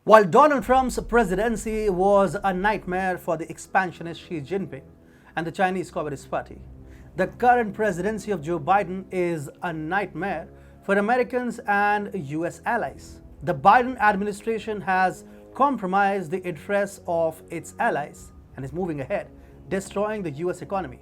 While Donald Trump's presidency was a nightmare for the expansionist Xi Jinping and the Chinese Communist Party, the current presidency of Joe Biden is a nightmare for Americans and US allies. The Biden administration has compromised the interests of its allies and is moving ahead, destroying the US economy.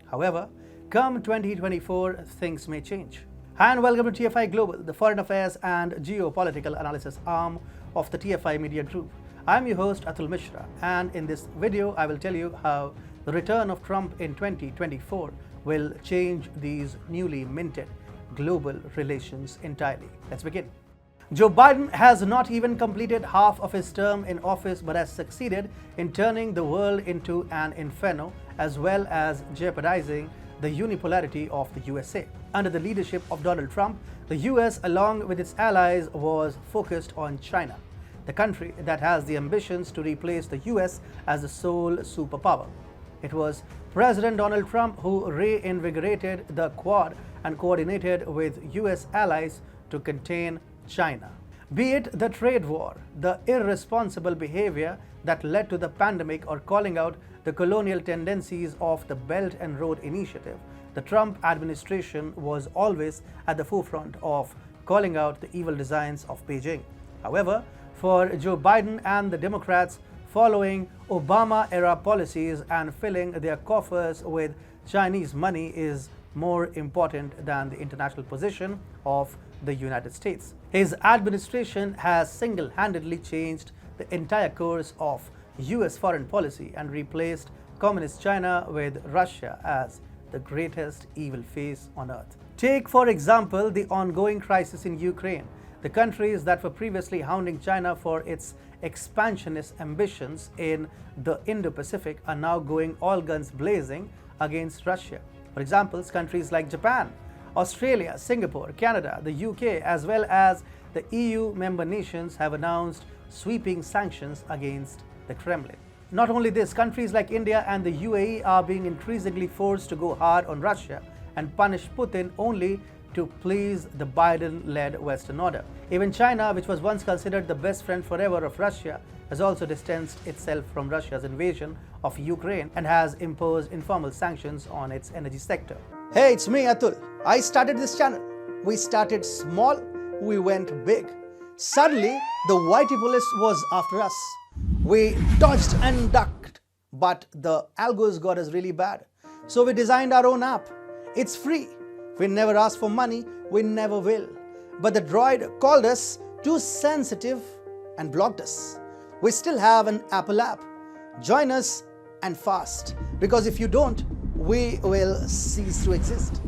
However, come 2024, things may change. Hi and welcome to TFI Global, the foreign affairs and geopolitical analysis arm of the TFI Media Group. I'm your host Atul Mishra, and in this video I will tell you how the return of Trump in 2024 will change these newly minted global relations entirely. Let's begin. Joe Biden has not even completed half of his term in office but has succeeded in turning the world into an inferno as well as jeopardizing the unipolarity of the USA. Under the leadership of Donald Trump, the US, along with its allies, was focused on China, the country that has the ambitions to replace the US as the sole superpower. It was President Donald Trump who reinvigorated the Quad and coordinated with US allies to contain China. Be it the trade war, the irresponsible behavior that led to the pandemic, or calling out the colonial tendencies of the Belt and Road Initiative, the Trump administration was always at the forefront of calling out the evil designs of Beijing. However, for Joe Biden and the Democrats, following Obama-era policies and filling their coffers with Chinese money is more important than the international position of the United States. His administration has single-handedly changed the entire course of US foreign policy and replaced Communist China with Russia as the greatest evil face on earth. Take, for example, the ongoing crisis in Ukraine. The countries that were previously hounding China for its expansionist ambitions in the Indo-Pacific are now going all guns blazing against Russia. For example, countries like Japan, Australia, Singapore, Canada, the UK, as well as the EU member nations have announced sweeping sanctions against the Kremlin. Not only this, countries like India and the UAE are being increasingly forced to go hard on Russia and punish Putin only to please the Biden-led Western order. Even China, which was once considered the best friend forever of Russia, has also distanced itself from Russia's invasion of Ukraine and has imposed informal sanctions on its energy sector. Hey, it's me, Atul. I started this channel. We started small, we went big. Suddenly, the whitey police was after us. We dodged and ducked, but the algos got us really bad. So we designed our own app. It's free. We never asked for money, we never will. But the droid called us too sensitive and blocked us. We still have an Apple app. Join us and fast, because if you don't, we will cease to exist.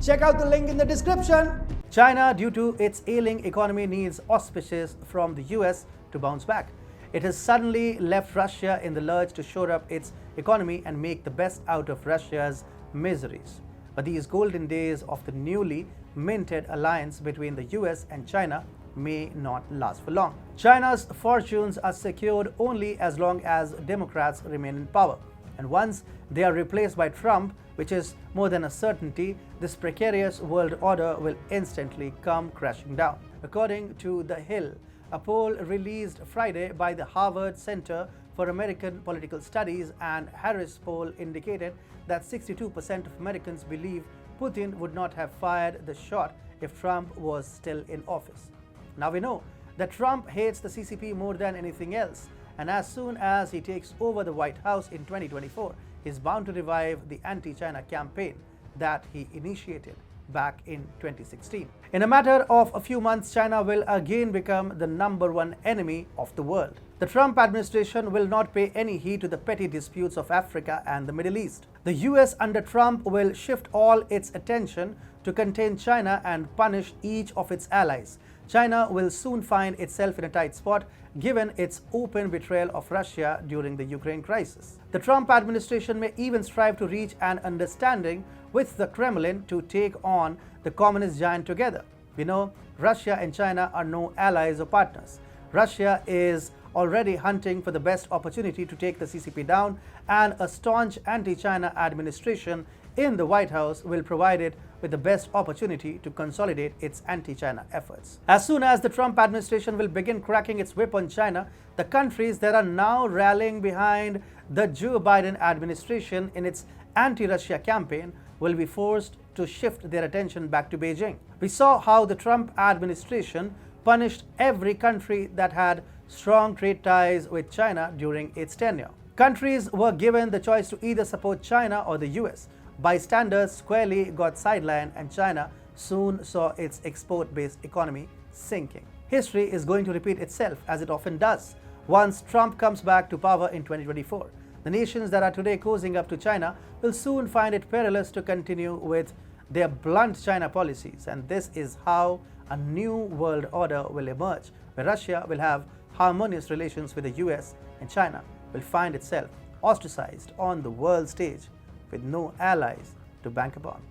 Check out the link in the description. China, due to its ailing economy, needs auspices from the US to bounce back. It has suddenly left Russia in the lurch to shore up its economy and make the best out of Russia's miseries. But these golden days of the newly minted alliance between the US and China may not last for long. China's fortunes are secured only as long as Democrats remain in power. And once they are replaced by Trump, which is more than a certainty, this precarious world order will instantly come crashing down. According to The Hill, a poll released Friday by the Harvard Center for American Political Studies and Harris poll indicated that 62% of Americans believe Putin would not have fired the shot if Trump was still in office. Now we know that Trump hates the CCP more than anything else, and as soon as he takes over the White House in 2024, he's bound to revive the anti-China campaign that he initiated back in 2016. In a matter of a few months, China will again become the #1 enemy of the world. The Trump administration will not pay any heed to the petty disputes of Africa and the Middle East. The US under Trump will shift all its attention to contain China and punish each of its allies. China will soon find itself in a tight spot given its open betrayal of Russia during the Ukraine crisis. The Trump administration may even strive to reach an understanding with the Kremlin to take on the communist giant together. We know Russia and China are no allies or partners. Russia is already hunting for the best opportunity to take the CCP down, and a staunch anti-China administration in the White House will provide it with the best opportunity to consolidate its anti-China efforts. As soon as the Trump administration will begin cracking its whip on China, the countries that are now rallying behind the Joe Biden administration in its anti-Russia campaign will be forced to shift their attention back to Beijing. We saw how the Trump administration punished every country that had strong trade ties with China during its tenure. Countries were given the choice to either support China or the US. Bystanders squarely got sidelined, and China soon saw its export-based economy sinking. History is going to repeat itself, as it often does, once Trump comes back to power in 2024. The nations that are today cozying up to China will soon find it perilous to continue with their blunt China policies, and this is how a new world order will emerge, where Russia will have harmonious relations with the US and China will find itself ostracized on the world stage with no allies to bank upon.